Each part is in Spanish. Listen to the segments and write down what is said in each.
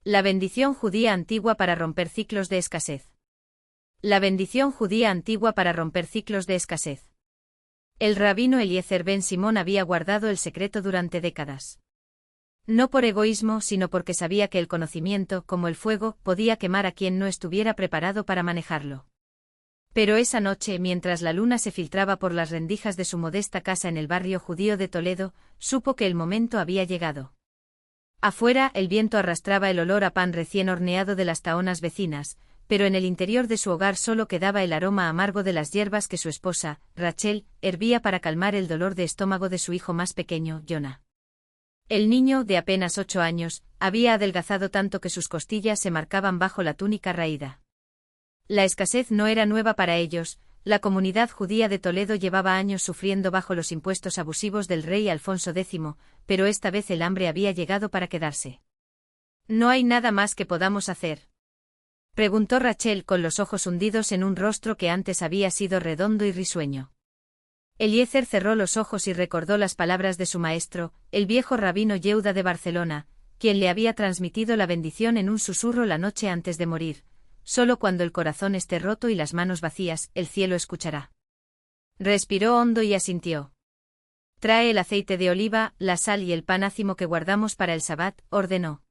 La bendición judía antigua para romper ciclos de escasez. La bendición judía antigua para romper ciclos de escasez. El rabino Eliezer ben Simón había guardado el secreto durante décadas. No por egoísmo, sino porque sabía que el conocimiento, como el fuego, podía quemar a quien no estuviera preparado para manejarlo. Pero esa noche, mientras la luna se filtraba por las rendijas de su modesta casa en el barrio judío de Toledo, supo que el momento había llegado. Afuera, el viento arrastraba el olor a pan recién horneado de las tahonas vecinas, pero en el interior de su hogar solo quedaba el aroma amargo de las hierbas que su esposa, Rachel, hervía para calmar el dolor de estómago de su hijo más pequeño, Jonah. El niño, de apenas 8 años, había adelgazado tanto que sus costillas se marcaban bajo la túnica raída. La escasez no era nueva para ellos. La comunidad judía de Toledo llevaba años sufriendo bajo los impuestos abusivos del rey Alfonso X, pero esta vez el hambre había llegado para quedarse. ¿No hay nada más que podamos hacer?, preguntó Rachel con los ojos hundidos en un rostro que antes había sido redondo y risueño. Eliezer cerró los ojos y recordó las palabras de su maestro, el viejo rabino Yehuda de Barcelona, quien le había transmitido la bendición en un susurro la noche antes de morir. Solo cuando el corazón esté roto y las manos vacías, el cielo escuchará. Respiró hondo y asintió. Trae el aceite de oliva, la sal y el pan ácimo que guardamos para el Sabbat, ordenó.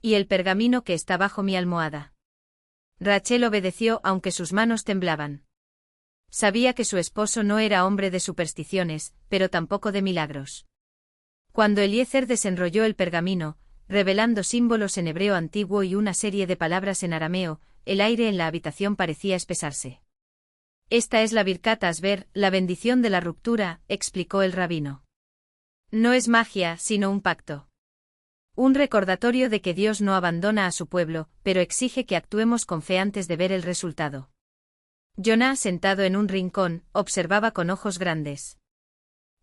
Y el pergamino que está bajo mi almohada. Rachel obedeció aunque sus manos temblaban. Sabía que su esposo no era hombre de supersticiones, pero tampoco de milagros. Cuando Eliezer desenrolló el pergamino, revelando símbolos en hebreo antiguo y una serie de palabras en arameo, el aire en la habitación parecía espesarse. Esta es la Birkat Asber, la bendición de la ruptura, explicó el rabino. No es magia, sino un pacto. Un recordatorio de que Dios no abandona a su pueblo, pero exige que actuemos con fe antes de ver el resultado. Jonah, sentado en un rincón, observaba con ojos grandes.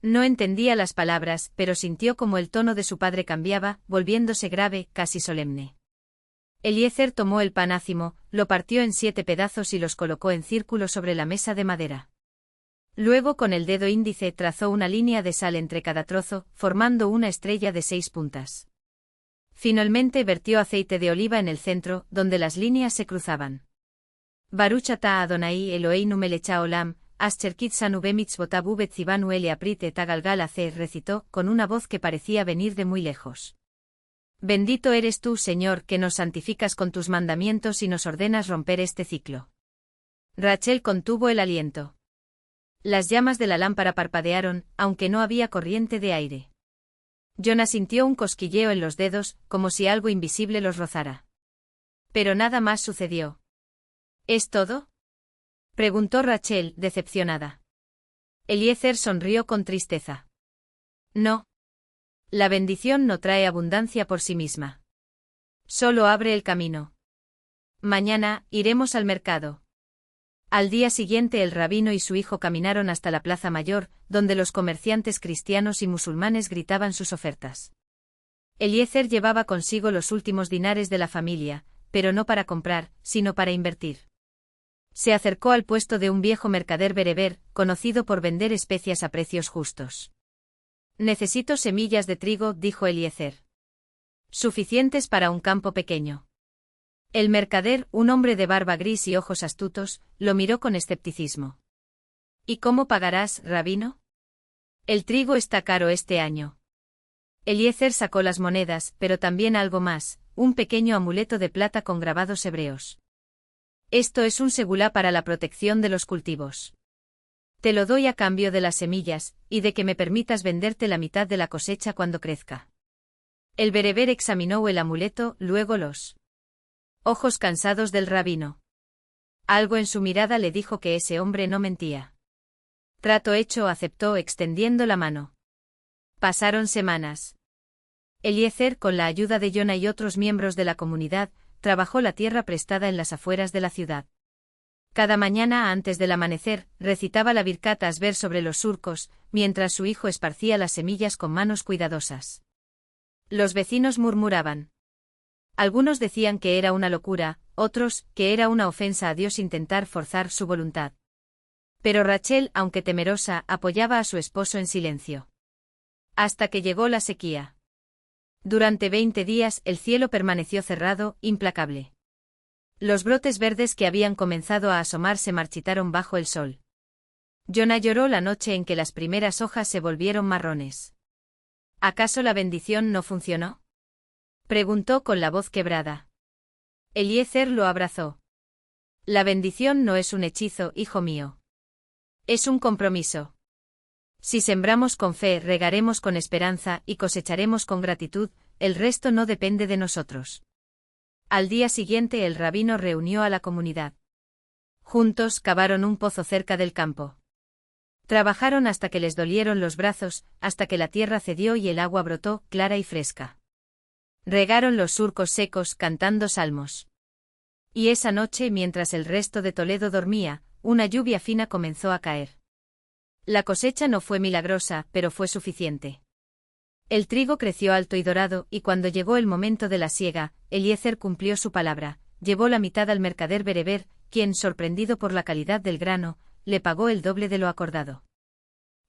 No entendía las palabras, pero sintió como el tono de su padre cambiaba, volviéndose grave, casi solemne. Eliezer tomó el pan ácimo, lo partió en 7 pedazos y los colocó en círculo sobre la mesa de madera. Luego con el dedo índice trazó una línea de sal entre cada trozo, formando una estrella de 6 puntas. Finalmente vertió aceite de oliva en el centro, donde las líneas se cruzaban. Baruch atah Adonai Eloheinu melech haolam, Asher kitzanu bemitzvotav ubetzivanu eleaprit et agalgal hacer, recitó, con una voz que parecía venir de muy lejos. Bendito eres tú, Señor, que nos santificas con tus mandamientos y nos ordenas romper este ciclo. Rachel contuvo el aliento. Las llamas de la lámpara parpadearon, aunque no había corriente de aire. Jonah sintió un cosquilleo en los dedos, como si algo invisible los rozara. Pero nada más sucedió. ¿Es todo?, preguntó Rachel, decepcionada. Eliezer sonrió con tristeza. No. La bendición no trae abundancia por sí misma. Solo abre el camino. Mañana, iremos al mercado. Al día siguiente el rabino y su hijo caminaron hasta la plaza mayor, donde los comerciantes cristianos y musulmanes gritaban sus ofertas. Eliezer llevaba consigo los últimos dinares de la familia, pero no para comprar, sino para invertir. Se acercó al puesto de un viejo mercader bereber, conocido por vender especias a precios justos. Necesito semillas de trigo, dijo Eliezer. Suficientes para un campo pequeño. El mercader, un hombre de barba gris y ojos astutos, lo miró con escepticismo. ¿Y cómo pagarás, rabino? El trigo está caro este año. Eliezer sacó las monedas, pero también algo más, un pequeño amuleto de plata con grabados hebreos. Esto es un segulá para la protección de los cultivos. Te lo doy a cambio de las semillas, y de que me permitas venderte la mitad de la cosecha cuando crezca. El bereber examinó el amuleto, luego los ojos cansados del rabino. Algo en su mirada le dijo que ese hombre no mentía. Trato hecho, aceptó extendiendo la mano. Pasaron semanas. Eliezer, con la ayuda de Jonah y otros miembros de la comunidad, trabajó la tierra prestada en las afueras de la ciudad. Cada mañana antes del amanecer, recitaba la Birkat Asber sobre los surcos, mientras su hijo esparcía las semillas con manos cuidadosas. Los vecinos murmuraban. Algunos decían que era una locura, otros, que era una ofensa a Dios intentar forzar su voluntad. Pero Rachel, aunque temerosa, apoyaba a su esposo en silencio. Hasta que llegó la sequía. Durante 20 días el cielo permaneció cerrado, implacable. Los brotes verdes que habían comenzado a asomar se marchitaron bajo el sol. Jonah lloró la noche en que las primeras hojas se volvieron marrones. ¿Acaso la bendición no funcionó?, preguntó con la voz quebrada. Eliezer lo abrazó. La bendición no es un hechizo, hijo mío. Es un compromiso. Si sembramos con fe, regaremos con esperanza y cosecharemos con gratitud, el resto no depende de nosotros. Al día siguiente el rabino reunió a la comunidad. Juntos cavaron un pozo cerca del campo. Trabajaron hasta que les dolieron los brazos, hasta que la tierra cedió y el agua brotó, clara y fresca. Regaron los surcos secos, cantando salmos. Y esa noche, mientras el resto de Toledo dormía, una lluvia fina comenzó a caer. La cosecha no fue milagrosa, pero fue suficiente. El trigo creció alto y dorado, y cuando llegó el momento de la siega, Eliezer cumplió su palabra, llevó la mitad al mercader bereber, quien, sorprendido por la calidad del grano, le pagó el doble de lo acordado.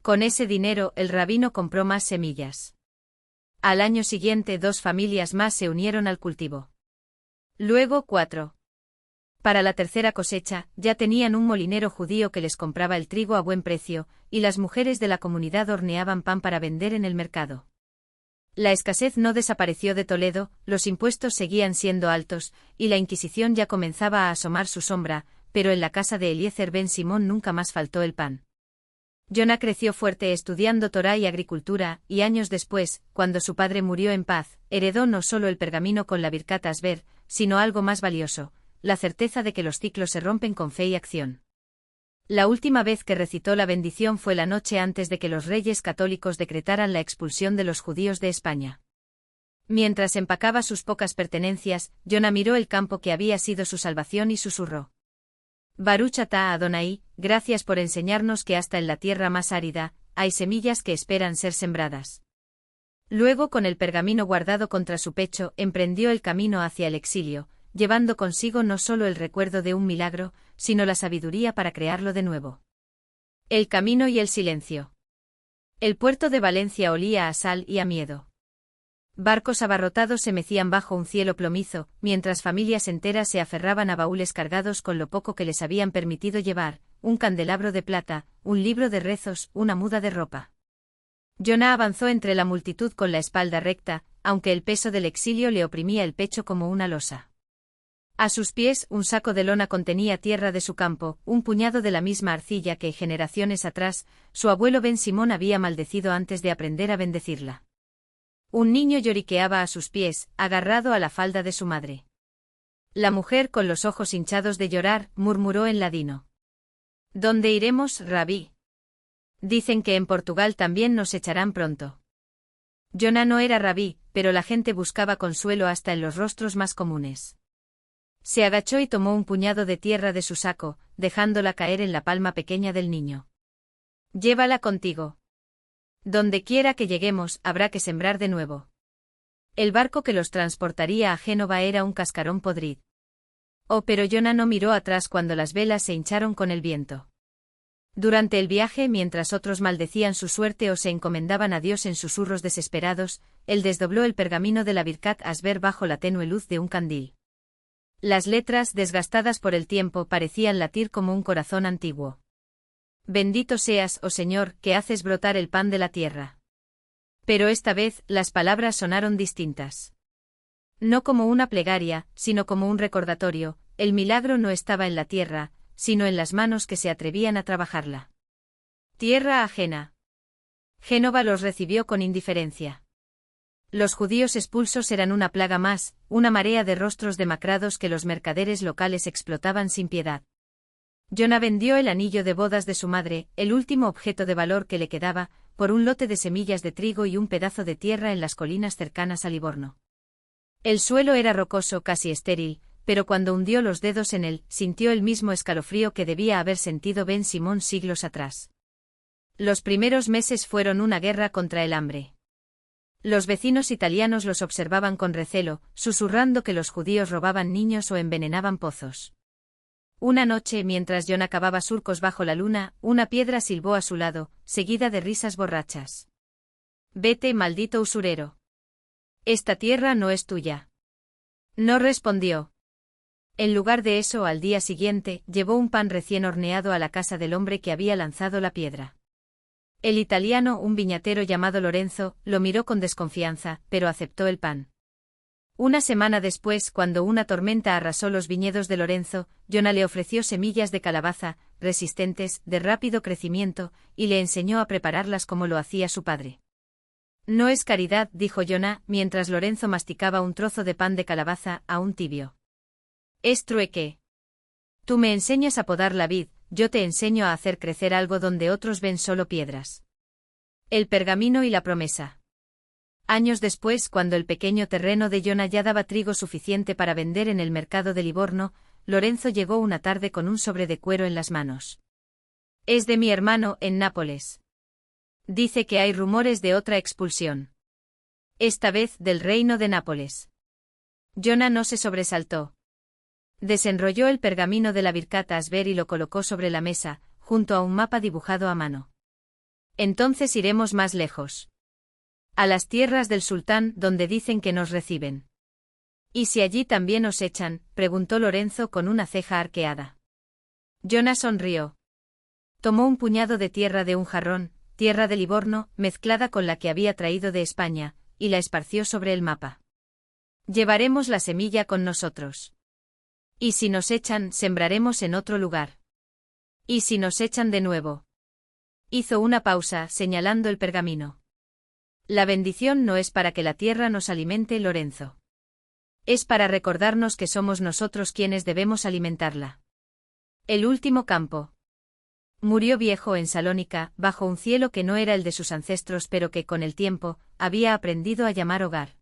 Con ese dinero el rabino compró más semillas. Al año siguiente 2 familias más se unieron al cultivo. Luego 4. Para la tercera cosecha, ya tenían un molinero judío que les compraba el trigo a buen precio, y las mujeres de la comunidad horneaban pan para vender en el mercado. La escasez no desapareció de Toledo, los impuestos seguían siendo altos, y la Inquisición ya comenzaba a asomar su sombra, pero en la casa de Eliezer ben Simón nunca más faltó el pan. Jonah creció fuerte estudiando Torá y agricultura, y años después, cuando su padre murió en paz, heredó no solo el pergamino con la Birkat Asber, sino algo más valioso, la certeza de que los ciclos se rompen con fe y acción. La última vez que recitó la bendición fue la noche antes de que los reyes católicos decretaran la expulsión de los judíos de España. Mientras empacaba sus pocas pertenencias, Jonah miró el campo que había sido su salvación y susurró: Baruch atah Adonai, gracias por enseñarnos que hasta en la tierra más árida, hay semillas que esperan ser sembradas. Luego, con el pergamino guardado contra su pecho, emprendió el camino hacia el exilio, llevando consigo no solo el recuerdo de un milagro, sino la sabiduría para crearlo de nuevo. El camino y el silencio. El puerto de Valencia olía a sal y a miedo. Barcos abarrotados se mecían bajo un cielo plomizo, mientras familias enteras se aferraban a baúles cargados con lo poco que les habían permitido llevar, un candelabro de plata, un libro de rezos, una muda de ropa. Jonah avanzó entre la multitud con la espalda recta, aunque el peso del exilio le oprimía el pecho como una losa. A sus pies, un saco de lona contenía tierra de su campo, un puñado de la misma arcilla que, generaciones atrás, su abuelo Ben Simón había maldecido antes de aprender a bendecirla. Un niño lloriqueaba a sus pies, agarrado a la falda de su madre. La mujer, con los ojos hinchados de llorar, murmuró en ladino: ¿Dónde iremos, Rabí? Dicen que en Portugal también nos echarán pronto. Jonah no era rabí, pero la gente buscaba consuelo hasta en los rostros más comunes. Se agachó y tomó un puñado de tierra de su saco, dejándola caer en la palma pequeña del niño. Llévala contigo. Donde quiera que lleguemos, habrá que sembrar de nuevo. El barco que los transportaría a Génova era un cascarón podrid. Oh, pero Jonah no miró atrás cuando las velas se hincharon con el viento. Durante el viaje, mientras otros maldecían su suerte o se encomendaban a Dios en susurros desesperados, él desdobló el pergamino de la Birkat Asber bajo la tenue luz de un candil. Las letras, desgastadas por el tiempo, parecían latir como un corazón antiguo. Bendito seas, oh Señor, que haces brotar el pan de la tierra. Pero esta vez, las palabras sonaron distintas. No como una plegaria, sino como un recordatorio: el milagro no estaba en la tierra, sino en las manos que se atrevían a trabajarla. Tierra ajena. Génova los recibió con indiferencia. Los judíos expulsos eran una plaga más, una marea de rostros demacrados que los mercaderes locales explotaban sin piedad. Jonah vendió el anillo de bodas de su madre, el último objeto de valor que le quedaba, por un lote de semillas de trigo y un pedazo de tierra en las colinas cercanas a Livorno. El suelo era rocoso, casi estéril, pero cuando hundió los dedos en él, sintió el mismo escalofrío que debía haber sentido Ben Simón siglos atrás. Los primeros meses fueron una guerra contra el hambre. Los vecinos italianos los observaban con recelo, susurrando que los judíos robaban niños o envenenaban pozos. Una noche, mientras Jonah cavaba surcos bajo la luna, una piedra silbó a su lado, seguida de risas borrachas. «Vete, maldito usurero». Esta tierra no es tuya. No respondió. En lugar de eso, al día siguiente, llevó un pan recién horneado a la casa del hombre que había lanzado la piedra. El italiano, un viñatero llamado Lorenzo, lo miró con desconfianza, pero aceptó el pan. Una semana después, cuando una tormenta arrasó los viñedos de Lorenzo, Jonah le ofreció semillas de calabaza, resistentes, de rápido crecimiento, y le enseñó a prepararlas como lo hacía su padre. No es caridad, dijo Jonah, mientras Lorenzo masticaba un trozo de pan de calabaza, aún tibio. Es trueque. Tú me enseñas a podar la vid, yo te enseño a hacer crecer algo donde otros ven solo piedras. El pergamino y la promesa. Años después, cuando el pequeño terreno de Jonah ya daba trigo suficiente para vender en el mercado de Livorno, Lorenzo llegó una tarde con un sobre de cuero en las manos. Es de mi hermano, en Nápoles. Dice que hay rumores de otra expulsión. Esta vez del reino de Nápoles. Jonah no se sobresaltó. Desenrolló el pergamino de la Birkat Asber y lo colocó sobre la mesa, junto a un mapa dibujado a mano. Entonces iremos más lejos. A las tierras del sultán, donde dicen que nos reciben. ¿Y si allí también os echan?, preguntó Lorenzo con una ceja arqueada. Jonah sonrió. Tomó un puñado de tierra de un jarrón, tierra de Livorno, mezclada con la que había traído de España, y la esparció sobre el mapa. Llevaremos la semilla con nosotros. Y si nos echan, sembraremos en otro lugar. ¿Y si nos echan de nuevo? Hizo una pausa, señalando el pergamino. La bendición no es para que la tierra nos alimente, Lorenzo. Es para recordarnos que somos nosotros quienes debemos alimentarla. El último campo. Murió viejo en Salónica, bajo un cielo que no era el de sus ancestros pero que con el tiempo, había aprendido a llamar hogar.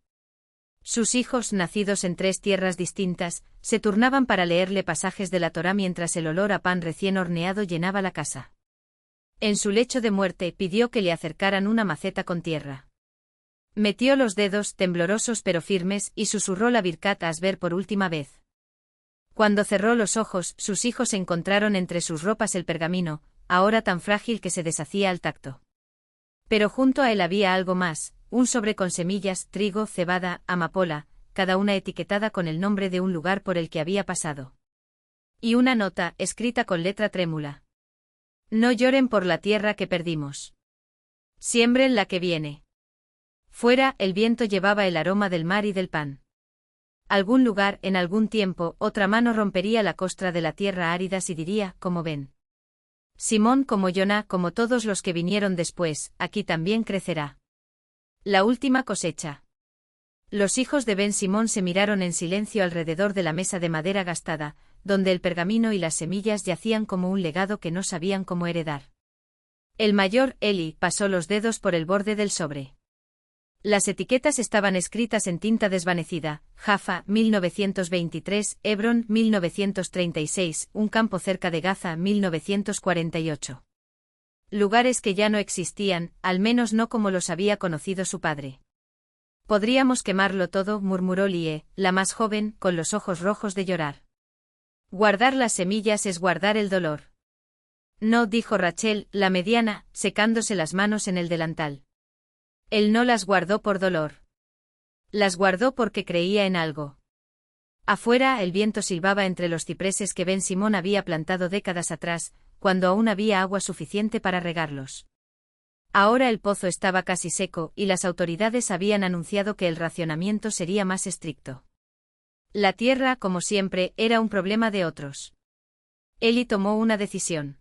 Sus hijos, nacidos en 3 tierras distintas, se turnaban para leerle pasajes de la Torá mientras el olor a pan recién horneado llenaba la casa. En su lecho de muerte pidió que le acercaran una maceta con tierra. Metió los dedos, temblorosos pero firmes, y susurró la Birkat Asber por última vez. Cuando cerró los ojos, sus hijos encontraron entre sus ropas el pergamino, ahora tan frágil que se deshacía al tacto. Pero junto a él había algo más, un sobre con semillas, trigo, cebada, amapola, cada una etiquetada con el nombre de un lugar por el que había pasado. Y una nota, escrita con letra trémula. No lloren por la tierra que perdimos. Siembren la que viene. Fuera, el viento llevaba el aroma del mar y del pan. Algún lugar, en algún tiempo, otra mano rompería la costra de la tierra árida y diría, como ven. Simón, como Jonah, como todos los que vinieron después, aquí también crecerá. La última cosecha. Los hijos de Ben Simón se miraron en silencio alrededor de la mesa de madera gastada, donde el pergamino y las semillas yacían como un legado que no sabían cómo heredar. El mayor, Eli, pasó los dedos por el borde del sobre. Las etiquetas estaban escritas en tinta desvanecida: Jaffa, 1923, Hebrón, 1936, un campo cerca de Gaza, 1948. Lugares que ya no existían, al menos no como los había conocido su padre. Podríamos quemarlo todo, murmuró Lie, la más joven, con los ojos rojos de llorar. Guardar las semillas es guardar el dolor. No, dijo Rachel, la mediana, secándose las manos en el delantal. Él no las guardó por dolor. Las guardó porque creía en algo. Afuera, el viento silbaba entre los cipreses que Ben Simón había plantado décadas atrás, cuando aún había agua suficiente para regarlos. Ahora el pozo estaba casi seco, y las autoridades habían anunciado que el racionamiento sería más estricto. La tierra, como siempre, era un problema de otros. Eli tomó una decisión.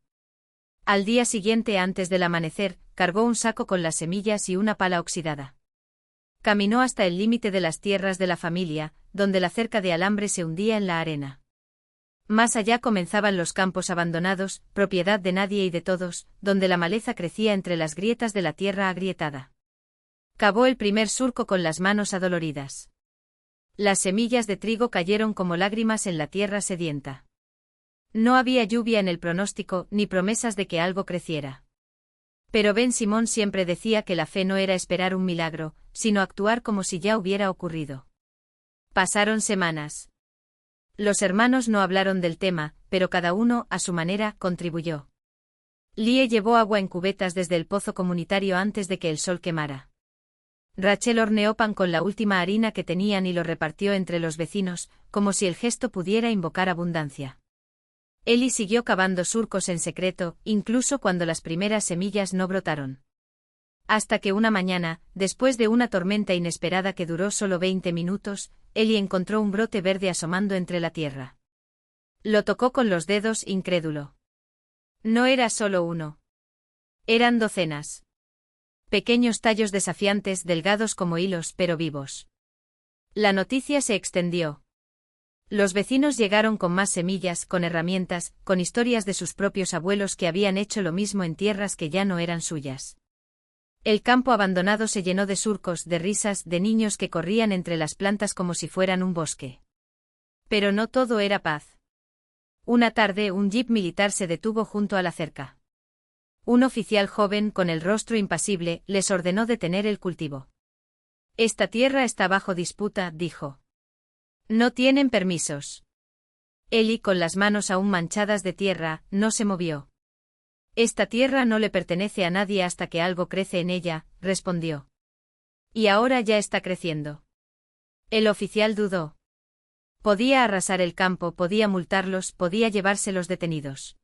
Al día siguiente, antes del amanecer, cargó un saco con las semillas y una pala oxidada. Caminó hasta el límite de las tierras de la familia, donde la cerca de alambre se hundía en la arena. Más allá comenzaban los campos abandonados, propiedad de nadie y de todos, donde la maleza crecía entre las grietas de la tierra agrietada. Cavó el primer surco con las manos adoloridas. Las semillas de trigo cayeron como lágrimas en la tierra sedienta. No había lluvia en el pronóstico, ni promesas de que algo creciera. Pero Ben Simón siempre decía que la fe no era esperar un milagro, sino actuar como si ya hubiera ocurrido. Pasaron semanas. Los hermanos no hablaron del tema, pero cada uno, a su manera, contribuyó. Lie llevó agua en cubetas desde el pozo comunitario antes de que el sol quemara. Rachel horneó pan con la última harina que tenían y lo repartió entre los vecinos, como si el gesto pudiera invocar abundancia. Ellie siguió cavando surcos en secreto, incluso cuando las primeras semillas no brotaron. Hasta que una mañana, después de una tormenta inesperada que duró solo 20 minutos, Ellie encontró un brote verde asomando entre la tierra. Lo tocó con los dedos, incrédulo. No era solo uno. Eran docenas. Pequeños tallos desafiantes, delgados como hilos, pero vivos. La noticia se extendió. Los vecinos llegaron con más semillas, con herramientas, con historias de sus propios abuelos que habían hecho lo mismo en tierras que ya no eran suyas. El campo abandonado se llenó de surcos, de risas, de niños que corrían entre las plantas como si fueran un bosque. Pero no todo era paz. Una tarde un jeep militar se detuvo junto a la cerca. Un oficial joven, con el rostro impasible, les ordenó detener el cultivo. «Esta tierra está bajo disputa», dijo. «No tienen permisos». Ellie, con las manos aún manchadas de tierra, no se movió. «Esta tierra no le pertenece a nadie hasta que algo crece en ella», respondió. «Y ahora ya está creciendo». El oficial dudó. Podía arrasar el campo, podía multarlos, podía llevárselos detenidos.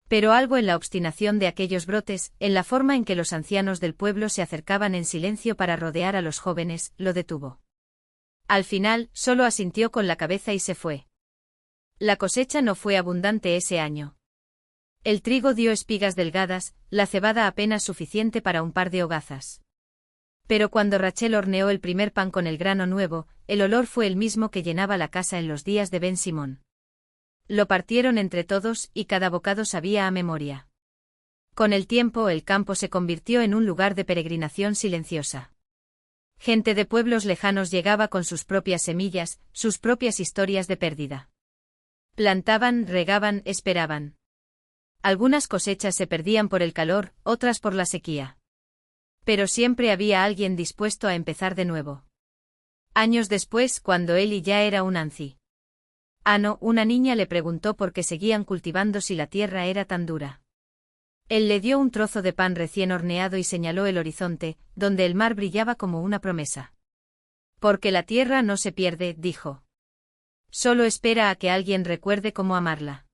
Pero algo en la obstinación de aquellos brotes, en la forma en que los ancianos del pueblo se acercaban en silencio para rodear a los jóvenes, lo detuvo. Al final, solo asintió con la cabeza y se fue. La cosecha no fue abundante ese año. El trigo dio espigas delgadas, la cebada apenas suficiente para un par de hogazas. Pero cuando Rachel horneó el primer pan con el grano nuevo, el olor fue el mismo que llenaba la casa en los días de Ben Simón. Lo partieron entre todos y cada bocado sabía a memoria. Con el tiempo el campo se convirtió en un lugar de peregrinación silenciosa. Gente de pueblos lejanos llegaba con sus propias semillas, sus propias historias de pérdida. Plantaban, regaban, esperaban. Algunas cosechas se perdían por el calor, otras por la sequía. Pero siempre había alguien dispuesto a empezar de nuevo. Años después, cuando Ellie ya era un anciano, una niña le preguntó por qué seguían cultivando si la tierra era tan dura. Él le dio un trozo de pan recién horneado y señaló el horizonte, donde el mar brillaba como una promesa. «Porque la tierra no se pierde», dijo. «Solo espera a que alguien recuerde cómo amarla».